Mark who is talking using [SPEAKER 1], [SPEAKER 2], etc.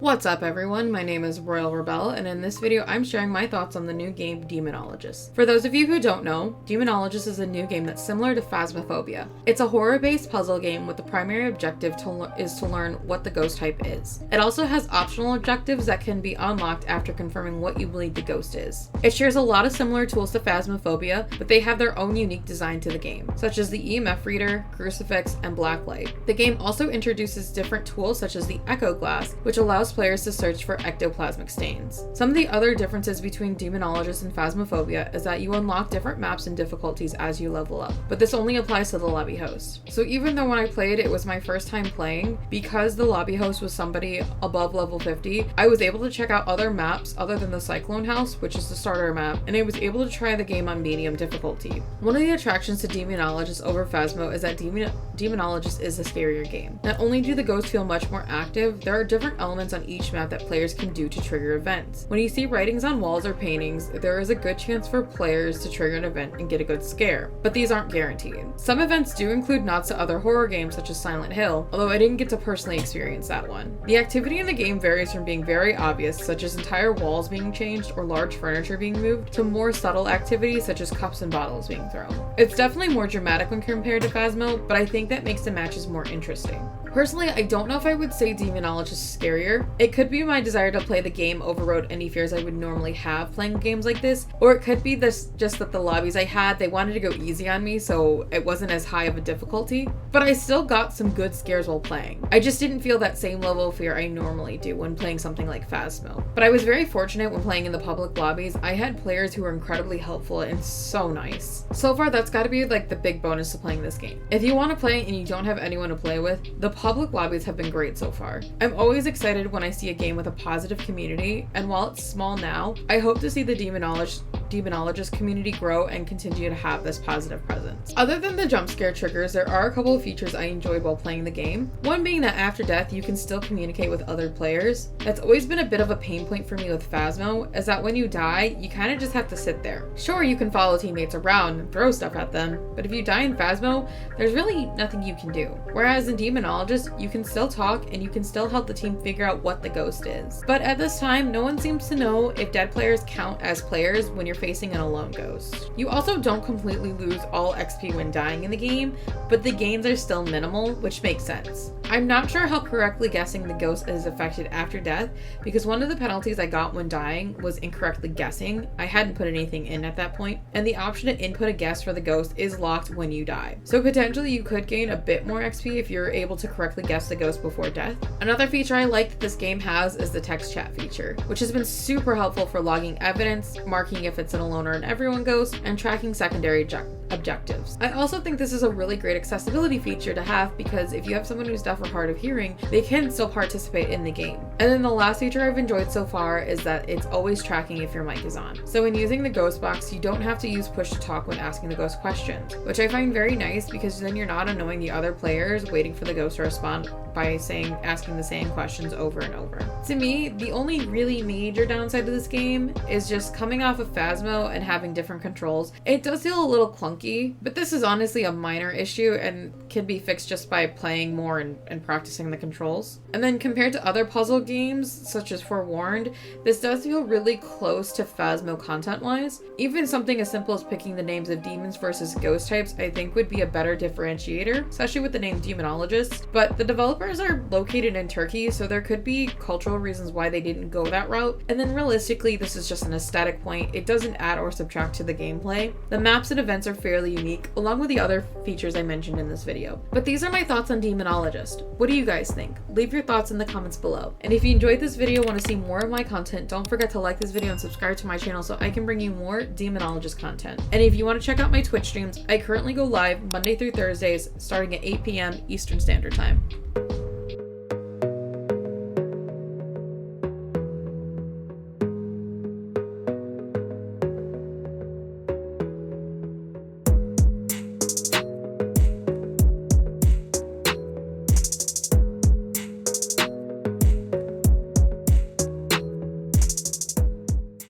[SPEAKER 1] What's up everyone, my name is RoyaleRebelle, and in this video I'm sharing my thoughts on the new game Demonologist. For those of you who don't know, Demonologist is a new game that's similar to Phasmophobia. It's a horror-based puzzle game with the primary objective is to learn what the ghost type is. It also has optional objectives that can be unlocked after confirming what you believe the ghost is. It shares a lot of similar tools to Phasmophobia, but they have their own unique design to the game, such as the EMF reader, crucifix, and blacklight. The game also introduces different tools such as the echo glass, which allows players to search for ectoplasmic stains. Some of the other differences between Demonologist and Phasmophobia is that you unlock different maps and difficulties as you level up, but this only applies to the lobby host. So even though when I played it was my first time playing, because the lobby host was somebody above level 50, I was able to check out other maps other than the Cyclone House, which is the starter map, and I was able to try the game on medium difficulty. One of the attractions to Demonologist over Phasmo is that Demonologist is a scarier game. Not only do the ghosts feel much more active, there are different elements on each map that players can do to trigger events. When you see writings on walls or paintings, there is a good chance for players to trigger an event and get a good scare, but these aren't guaranteed. Some events do include nods to other horror games such as Silent Hill, although I didn't get to personally experience that one. The activity in the game varies from being very obvious, such as entire walls being changed or large furniture being moved, to more subtle activities such as cups and bottles being thrown. It's definitely more dramatic when compared to Phasmo, but I think that makes the matches more interesting. Personally, I don't know if I would say Demonologist is scarier. It could be my desire to play the game overrode any fears I would normally have playing games like this, or it could be just that the lobbies I had, they wanted to go easy on me, so it wasn't as high of a difficulty, but I still got some good scares while playing. I just didn't feel that same level of fear I normally do when playing something like Phasmo. But I was very fortunate when playing in the public lobbies. I had players who were incredibly helpful and so nice. So far, that's gotta be like the big bonus to playing this game. If you want to play and you don't have anyone to play with, the public lobbies have been great so far. I'm always excited when I see a game with a positive community, and while it's small now, I hope to see the Demonologist community grow and continue to have this positive presence. Other than the jump scare triggers, there are a couple of features I enjoyed while playing the game. One being that after death, you can still communicate with other players. That's always been a bit of a pain point for me with Phasmo, is that when you die, you kind of just have to sit there. Sure, you can follow teammates around and throw stuff at them, but if you die in Phasmo, there's really nothing you can do. Whereas in Demonologist, you can still talk and you can still help the team figure out what the ghost is. But at this time, no one seems to know if dead players count as players when you're facing an alone ghost. You also don't completely lose all XP when dying in the game, but the gains are still minimal, which makes sense. I'm not sure how correctly guessing the ghost is affected after death, because one of the penalties I got when dying was incorrectly guessing. I hadn't put anything in at that point, and the option to input a guess for the ghost is locked when you die. So potentially you could gain a bit more XP if you're able to correctly guess the ghost before death. Another feature I like that this game has is the text chat feature, which has been super helpful for logging evidence, marking if it's an alone or an everyone ghost, and tracking secondary objectives. I also think this is a really great accessibility feature to have, because if you have someone who's deaf or hard of hearing, they can still participate in the game. And then the last feature I've enjoyed so far is that it's always tracking if your mic is on. So when using the ghost box, you don't have to use push to talk when asking the ghost questions, which I find very nice, because then you're not annoying the other players waiting for the ghost to respond by asking the same questions over and over. To me, the only really major downside to this game is just coming off of Phasmo and having different controls. It does feel a little clunky, but this is honestly a minor issue and can be fixed just by playing more and practicing the controls. And then compared to other puzzle games, such as Forewarned, this does feel really close to Phasmo content-wise. Even something as simple as picking the names of demons versus ghost types I think would be a better differentiator, especially with the name Demonologist. But the developers are located in Turkey, so there could be cultural reasons why they didn't go that route. And then realistically, this is just an aesthetic point. It doesn't add or subtract to the gameplay. The maps and events are fairly unique, along with the other features I mentioned in this video. But these are my thoughts on Demonologist. What do you guys think? Leave your thoughts in the comments below. And if you enjoyed this video and want to see more of my content, don't forget to like this video and subscribe to my channel so I can bring you more Demonologist content. And if you want to check out my Twitch streams, I currently go live Monday through Thursdays starting at 8 p.m. Eastern Standard Time.